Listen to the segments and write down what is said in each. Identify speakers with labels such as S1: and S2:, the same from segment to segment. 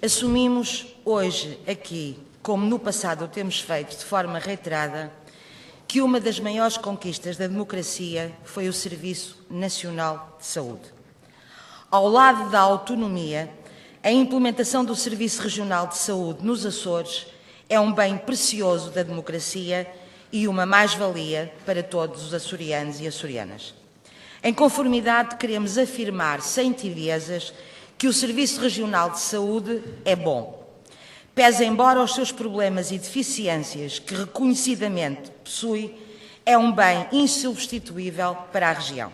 S1: Assumimos hoje aqui, como no passado o temos feito de forma reiterada, que uma das maiores conquistas da democracia foi o Serviço Nacional de Saúde. Ao lado da autonomia, a implementação do Serviço Regional de Saúde nos Açores é um bem precioso da democracia e uma mais-valia para todos os açorianos e açorianas. Em conformidade, queremos afirmar, sem tibiezas, que o Serviço Regional de Saúde é bom. Pese embora os seus problemas e deficiências que reconhecidamente possui, é um bem insubstituível para a região.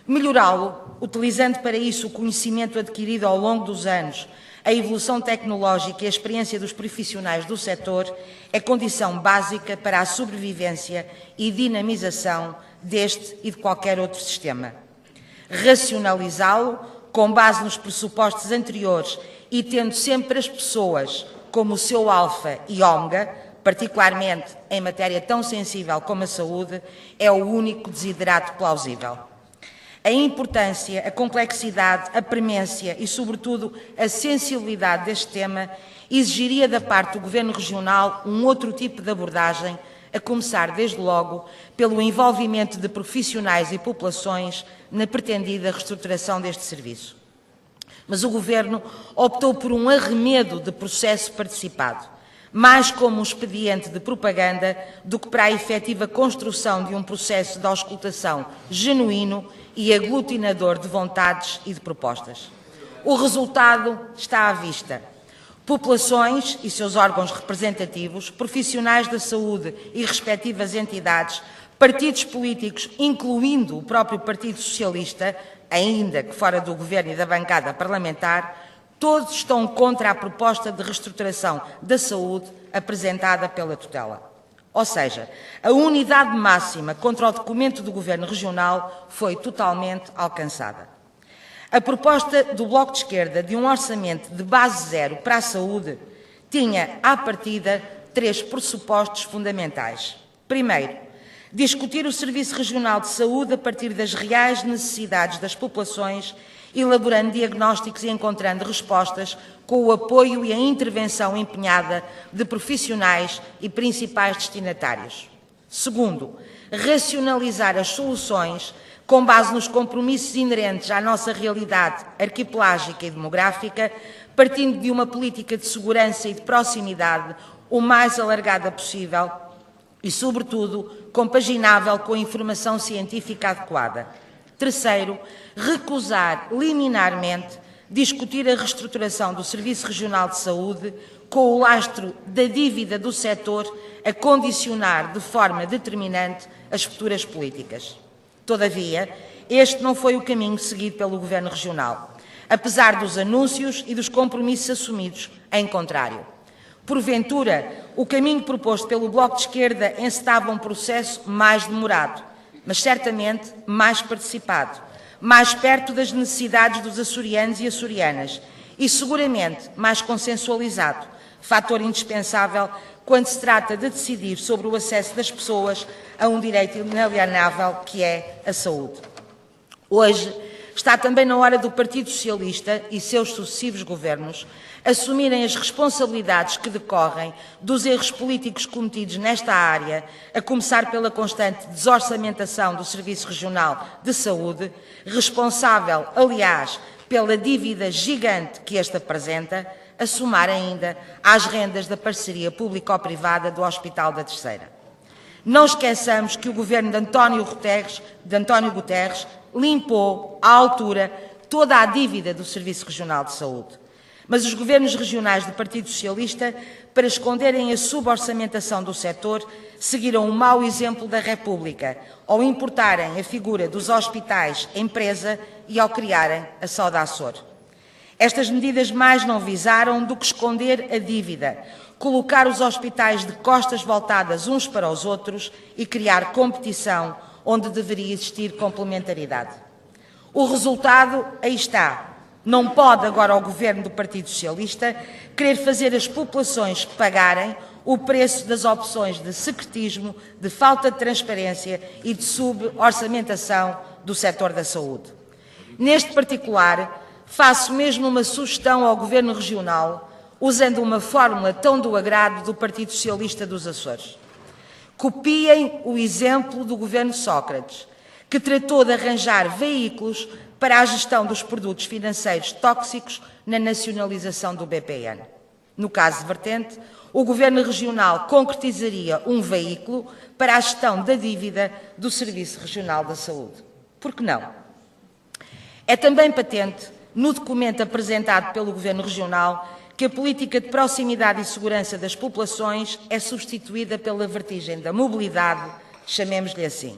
S1: Melhorá-lo, utilizando para isso o conhecimento adquirido ao longo dos anos, a evolução tecnológica e a experiência dos profissionais do setor, é condição básica para a sobrevivência e dinamização deste e de qualquer outro sistema. Racionalizá-lo, com base nos pressupostos anteriores e tendo sempre as pessoas como o seu alfa e ômega, particularmente em matéria tão sensível como a saúde, é o único desiderato plausível. A importância, a complexidade, a premência e, sobretudo, a sensibilidade deste tema exigiria da parte do Governo Regional um outro tipo de abordagem, a começar, desde logo, pelo envolvimento de profissionais e populações na pretendida reestruturação deste serviço. Mas o Governo optou por um arremedo de processo participado, mais como um expediente de propaganda do que para a efetiva construção de um processo de auscultação genuíno e aglutinador de vontades e de propostas. O resultado está à vista. Populações e seus órgãos representativos, profissionais da saúde e respectivas entidades, partidos políticos, incluindo o próprio Partido Socialista, ainda que fora do Governo e da bancada parlamentar, todos estão contra a proposta de reestruturação da saúde apresentada pela tutela. Ou seja, a unidade máxima contra o documento do Governo Regional foi totalmente alcançada. A proposta do Bloco de Esquerda de um orçamento de base zero para a saúde tinha, à partida, 3 pressupostos fundamentais. Primeiro, discutir o Serviço Regional de Saúde a partir das reais necessidades das populações, elaborando diagnósticos e encontrando respostas com o apoio e a intervenção empenhada de profissionais e principais destinatários. Segundo, racionalizar as soluções com base nos compromissos inerentes à nossa realidade arquipelágica e demográfica, partindo de uma política de segurança e de proximidade o mais alargada possível e, sobretudo, compaginável com a informação científica adequada. Terceiro, recusar liminarmente discutir a reestruturação do Serviço Regional de Saúde com o lastro da dívida do setor a condicionar de forma determinante as futuras políticas. Todavia, este não foi o caminho seguido pelo Governo Regional, apesar dos anúncios e dos compromissos assumidos, em contrário. Porventura, o caminho proposto pelo Bloco de Esquerda encetava um processo mais demorado, mas certamente mais participado, mais perto das necessidades dos açorianos e açorianas e seguramente mais consensualizado, fator indispensável quando se trata de decidir sobre o acesso das pessoas a um direito inalienável que é a saúde. Hoje está também na hora do Partido Socialista e seus sucessivos governos assumirem as responsabilidades que decorrem dos erros políticos cometidos nesta área, a começar pela constante desorçamentação do Serviço Regional de Saúde, responsável, aliás, pela dívida gigante que este apresenta, a somar ainda às rendas da parceria público-privada do Hospital da Terceira. Não esqueçamos que o governo de António Guterres limpou, à altura, toda a dívida do Serviço Regional de Saúde. Mas os governos regionais do Partido Socialista, para esconderem a suborçamentação do setor, seguiram o mau exemplo da República, ao importarem a figura dos hospitais empresa e ao criarem a Saudaçor. Estas medidas mais não visaram do que esconder a dívida, colocar os hospitais de costas voltadas uns para os outros e criar competição onde deveria existir complementaridade. O resultado aí está. Não pode agora o Governo do Partido Socialista querer fazer as populações pagarem o preço das opções de secretismo, de falta de transparência e de suborçamentação do setor da saúde. Neste particular, faço mesmo uma sugestão ao Governo Regional, usando uma fórmula tão do agrado do Partido Socialista dos Açores. Copiem o exemplo do Governo Sócrates, que tratou de arranjar veículos para a gestão dos produtos financeiros tóxicos na nacionalização do BPN. No caso de Vertente, o Governo Regional concretizaria um veículo para a gestão da dívida do Serviço Regional da Saúde. Por que não? É também patente, no documento apresentado pelo Governo Regional, que a política de proximidade e segurança das populações é substituída pela vertigem da mobilidade, chamemos-lhe assim.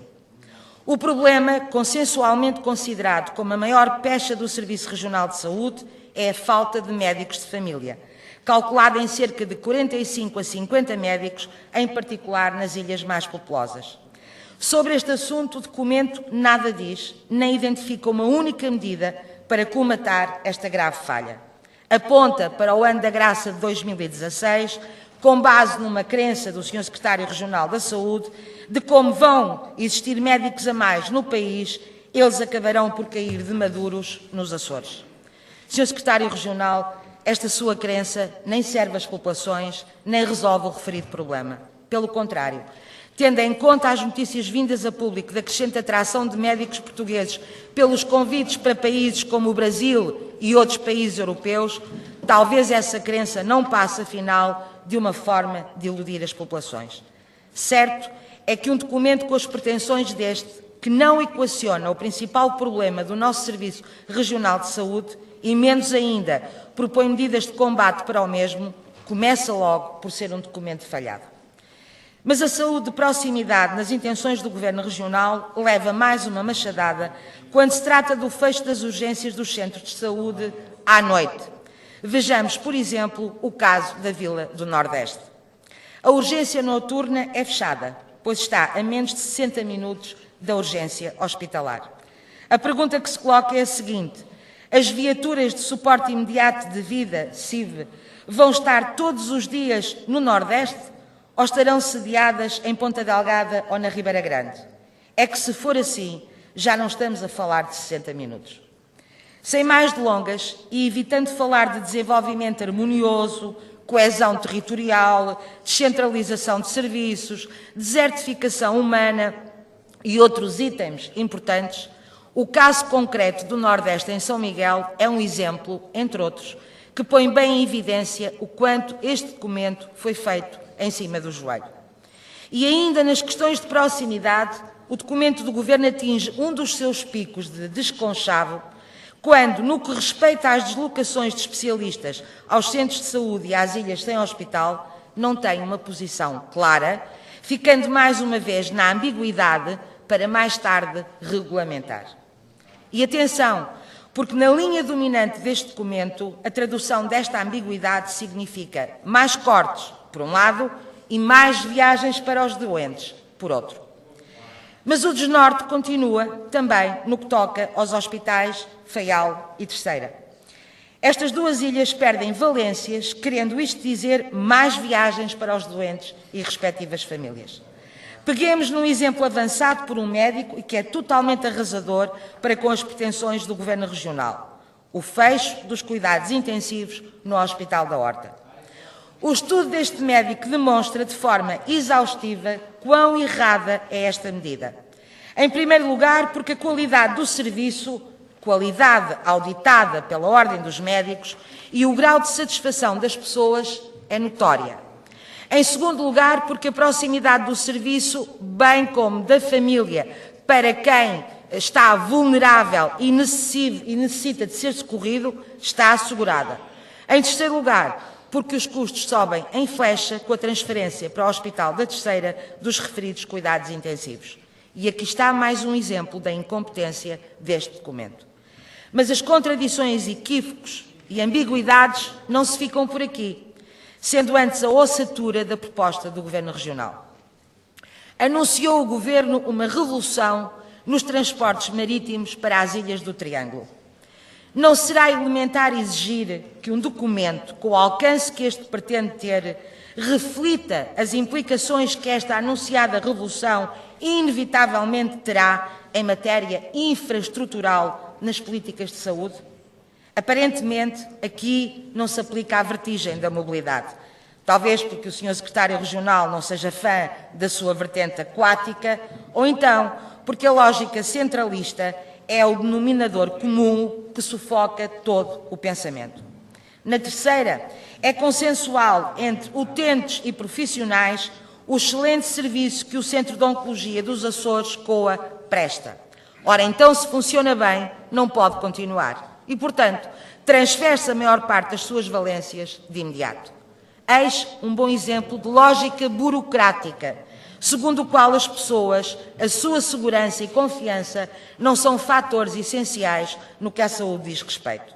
S1: O problema, consensualmente considerado como a maior pecha do Serviço Regional de Saúde, é a falta de médicos de família, calculada em cerca de 45 a 50 médicos, em particular nas ilhas mais populosas. Sobre este assunto, o documento nada diz, nem identifica uma única medida para colmatar esta grave falha. Aponta para o ano da graça de 2016, com base numa crença do Sr. Secretário Regional da Saúde, de como vão existir médicos a mais no país, eles acabarão por cair de maduros nos Açores. Sr. Secretário Regional, esta sua crença nem serve às populações, nem resolve o referido problema. Pelo contrário, tendo em conta as notícias vindas a público da crescente atração de médicos portugueses pelos convites para países como o Brasil e outros países europeus, talvez essa crença não passe, afinal, de uma forma de iludir as populações. Certo é que um documento com as pretensões deste, que não equaciona o principal problema do nosso Serviço Regional de Saúde, e menos ainda propõe medidas de combate para o mesmo, começa logo por ser um documento falhado. Mas a saúde de proximidade nas intenções do Governo Regional leva mais uma machadada quando se trata do fecho das urgências dos centros de saúde à noite. Vejamos, por exemplo, o caso da Vila do Nordeste. A urgência noturna é fechada, pois está a menos de 60 minutos da urgência hospitalar. A pergunta que se coloca é a seguinte: as viaturas de suporte imediato de vida, SIV, vão estar todos os dias no Nordeste? Ou estarão sediadas em Ponta Delgada ou na Ribeira Grande? É que, se for assim, já não estamos a falar de 60 minutos. Sem mais delongas, e evitando falar de desenvolvimento harmonioso, coesão territorial, descentralização de serviços, desertificação humana e outros itens importantes, o caso concreto do Nordeste em São Miguel é um exemplo, entre outros, que põe bem em evidência o quanto este documento foi feito em cima do joelho. E ainda nas questões de proximidade, o documento do Governo atinge um dos seus picos de desconchavo, quando, no que respeita às deslocações de especialistas aos centros de saúde e às ilhas sem hospital, não tem uma posição clara, ficando mais uma vez na ambiguidade para mais tarde regulamentar. E atenção, porque na linha dominante deste documento, a tradução desta ambiguidade significa mais cortes, por um lado, e mais viagens para os doentes, por outro. Mas o desnorte continua também no que toca aos hospitais Faial e Terceira. Estas duas ilhas perdem valências, querendo isto dizer mais viagens para os doentes e respectivas famílias. Peguemos num exemplo avançado por um médico e que é totalmente arrasador para com as pretensões do Governo Regional: o fecho dos cuidados intensivos no Hospital da Horta. O estudo deste médico demonstra de forma exaustiva quão errada é esta medida. Em primeiro lugar, porque a qualidade do serviço, qualidade auditada pela Ordem dos Médicos, e o grau de satisfação das pessoas é notória. Em segundo lugar, porque a proximidade do serviço, bem como da família, para quem está vulnerável e necessita de ser socorrido, está assegurada. Em terceiro lugar, porque os custos sobem em flecha com a transferência para o Hospital da Terceira dos referidos cuidados intensivos. E aqui está mais um exemplo da incompetência deste documento. Mas as contradições, equívocos e ambiguidades não se ficam por aqui, sendo antes a ossatura da proposta do Governo Regional. Anunciou o Governo uma revolução nos transportes marítimos para as ilhas do Triângulo. Não será elementar exigir que um documento, com o alcance que este pretende ter, reflita as implicações que esta anunciada revolução inevitavelmente terá em matéria infraestrutural nas políticas de saúde? Aparentemente, aqui não se aplica a vertigem da mobilidade. Talvez porque o Sr. Secretário Regional não seja fã da sua vertente aquática, ou então porque a lógica centralista é o denominador comum que sufoca todo o pensamento. Na terceira, é consensual entre utentes e profissionais o excelente serviço que o Centro de Oncologia dos Açores, COA, presta. Ora, então, se funciona bem, não pode continuar. E, portanto, transfere-se a maior parte das suas valências de imediato. Eis um bom exemplo de lógica burocrática, segundo o qual as pessoas, a sua segurança e confiança não são fatores essenciais no que à saúde diz respeito.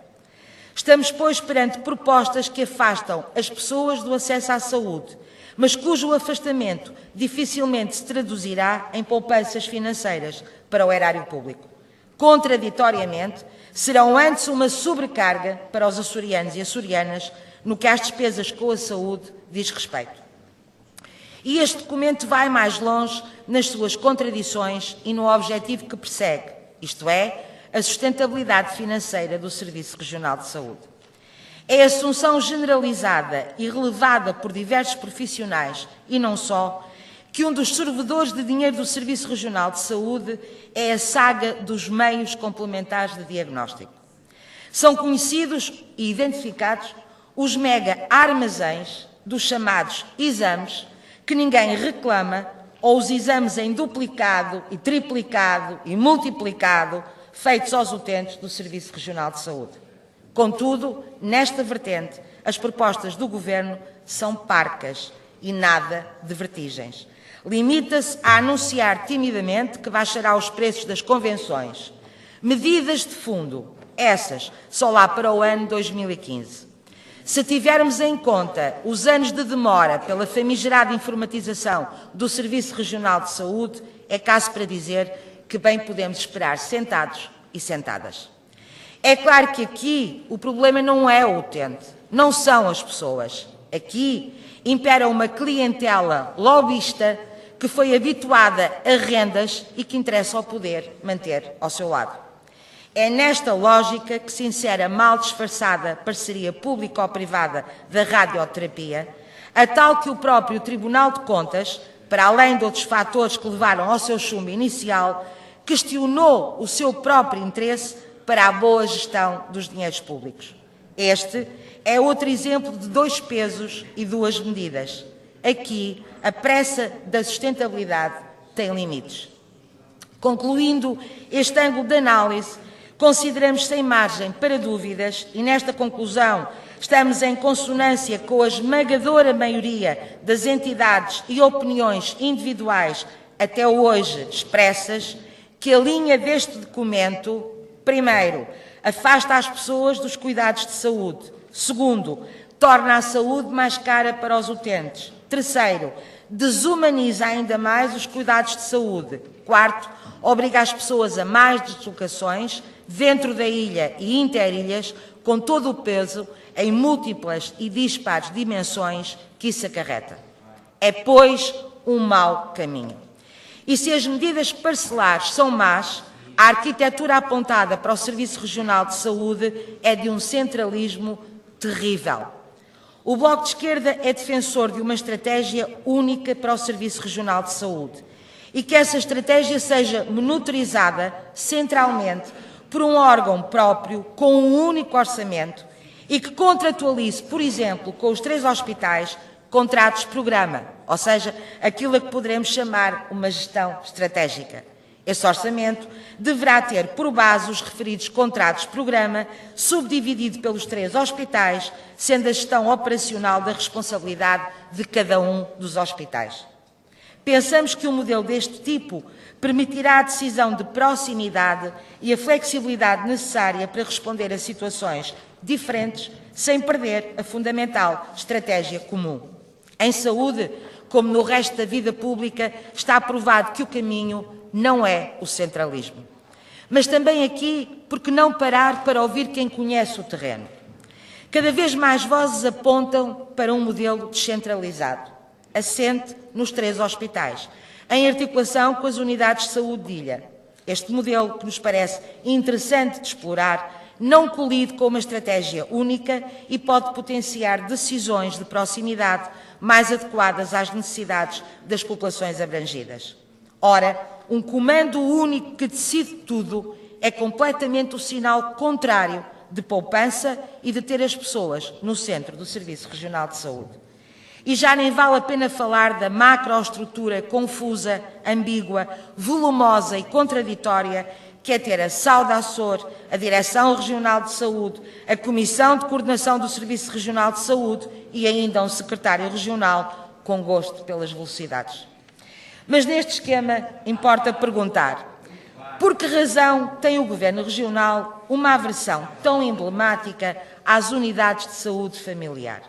S1: Estamos, pois, perante propostas que afastam as pessoas do acesso à saúde, mas cujo afastamento dificilmente se traduzirá em poupanças financeiras para o erário público. Contraditoriamente, serão antes uma sobrecarga para os açorianos e açorianas no que às despesas com a saúde diz respeito. E este documento vai mais longe nas suas contradições e no objetivo que persegue, isto é, a sustentabilidade financeira do Serviço Regional de Saúde. É a assunção generalizada e relevada por diversos profissionais, e não só, que um dos sorvedores de dinheiro do Serviço Regional de Saúde é a saga dos meios complementares de diagnóstico. São conhecidos e identificados os mega-armazéns dos chamados exames que ninguém reclama, ou os exames em duplicado e triplicado e multiplicado feitos aos utentes do Serviço Regional de Saúde. Contudo, nesta vertente, as propostas do Governo são parcas e nada de vertigens. Limita-se a anunciar timidamente que baixará os preços das convenções. Medidas de fundo, essas, só lá para o ano 2015. Se tivermos em conta os anos de demora pela famigerada informatização do Serviço Regional de Saúde, é caso para dizer que bem podemos esperar sentados e sentadas. É claro que aqui o problema não é o utente, não são as pessoas. Aqui impera uma clientela lobista que foi habituada a rendas e que interessa ao poder manter ao seu lado. É nesta lógica que se insere a mal disfarçada parceria público-privada da radioterapia, a tal que o próprio Tribunal de Contas, para além de outros fatores que levaram ao seu chumbo inicial, questionou o seu próprio interesse para a boa gestão dos dinheiros públicos. Este é outro exemplo de dois pesos e duas medidas. Aqui, a pressa da sustentabilidade tem limites. Concluindo este ângulo de análise, consideramos sem margem para dúvidas, e nesta conclusão estamos em consonância com a esmagadora maioria das entidades e opiniões individuais até hoje expressas, que a linha deste documento, primeiro, afasta as pessoas dos cuidados de saúde. Segundo, torna a saúde mais cara para os utentes. Terceiro, desumaniza ainda mais os cuidados de saúde. Quarto, obriga as pessoas a mais deslocações dentro da ilha e interilhas, com todo o peso em múltiplas e dispares dimensões que isso acarreta. É, pois, um mau caminho. E se as medidas parcelares são más, a arquitetura apontada para o Serviço Regional de Saúde é de um centralismo terrível. O Bloco de Esquerda é defensor de uma estratégia única para o Serviço Regional de Saúde e que essa estratégia seja monitorizada centralmente por um órgão próprio com um único orçamento e que contratualize, por exemplo, com os 3 hospitais, contratos-programa, ou seja, aquilo a que poderemos chamar uma gestão estratégica. Esse orçamento deverá ter por base os referidos contratos-programa, subdividido pelos 3 hospitais, sendo a gestão operacional da responsabilidade de cada um dos hospitais. Pensamos que um modelo deste tipo permitirá a decisão de proximidade e a flexibilidade necessária para responder a situações diferentes, sem perder a fundamental estratégia comum. Em saúde, como no resto da vida pública, está provado que o caminho não é o centralismo. Mas também aqui, porque não parar para ouvir quem conhece o terreno? Cada vez mais vozes apontam para um modelo descentralizado, assente nos 3 hospitais, em articulação com as unidades de saúde de ilha. Este modelo, que nos parece interessante de explorar, não colide com uma estratégia única e pode potenciar decisões de proximidade mais adequadas às necessidades das populações abrangidas. Ora, um comando único que decide tudo é completamente o sinal contrário de poupança e de ter as pessoas no centro do Serviço Regional de Saúde. E já nem vale a pena falar da macroestrutura confusa, ambígua, volumosa e contraditória que é ter a SAUD-ASSOR, a Direção Regional de Saúde, a Comissão de Coordenação do Serviço Regional de Saúde e ainda um secretário regional com gosto pelas velocidades. Mas neste esquema importa perguntar: por que razão tem o Governo Regional uma aversão tão emblemática às unidades de saúde familiar?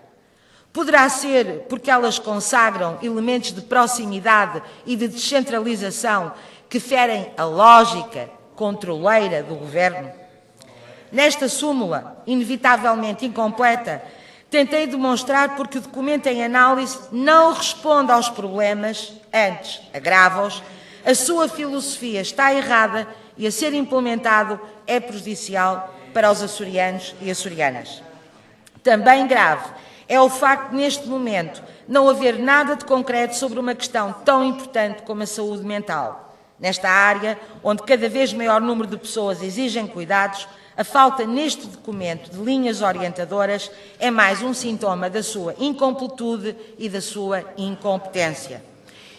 S1: Poderá ser porque elas consagram elementos de proximidade e de descentralização que ferem a lógica controleira do Governo? Nesta súmula, inevitavelmente incompleta, tentei demonstrar porque o documento em análise não responde aos problemas, antes agrava-os, a sua filosofia está errada e a ser implementado é prejudicial para os açorianos e açorianas. Também grave é o facto de, neste momento, não haver nada de concreto sobre uma questão tão importante como a saúde mental. Nesta área, onde cada vez maior número de pessoas exigem cuidados, a falta neste documento de linhas orientadoras é mais um sintoma da sua incompletude e da sua incompetência.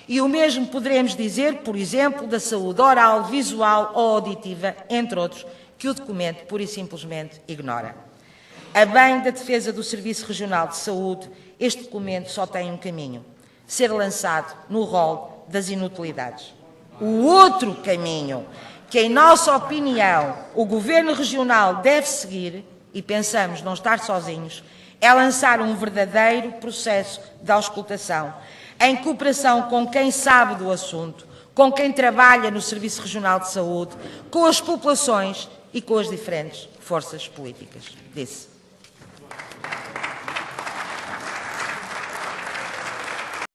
S1: E o mesmo poderemos dizer, por exemplo, da saúde oral, visual ou auditiva, entre outros, que o documento pura e simplesmente ignora. A bem da defesa do Serviço Regional de Saúde, este documento só tem um caminho: ser lançado no rol das inutilidades. O outro caminho, que em nossa opinião o Governo Regional deve seguir, e pensamos não estar sozinhos, é lançar um verdadeiro processo de auscultação, em cooperação com quem sabe do assunto, com quem trabalha no Serviço Regional de Saúde, com as populações e com as diferentes forças políticas. Disse.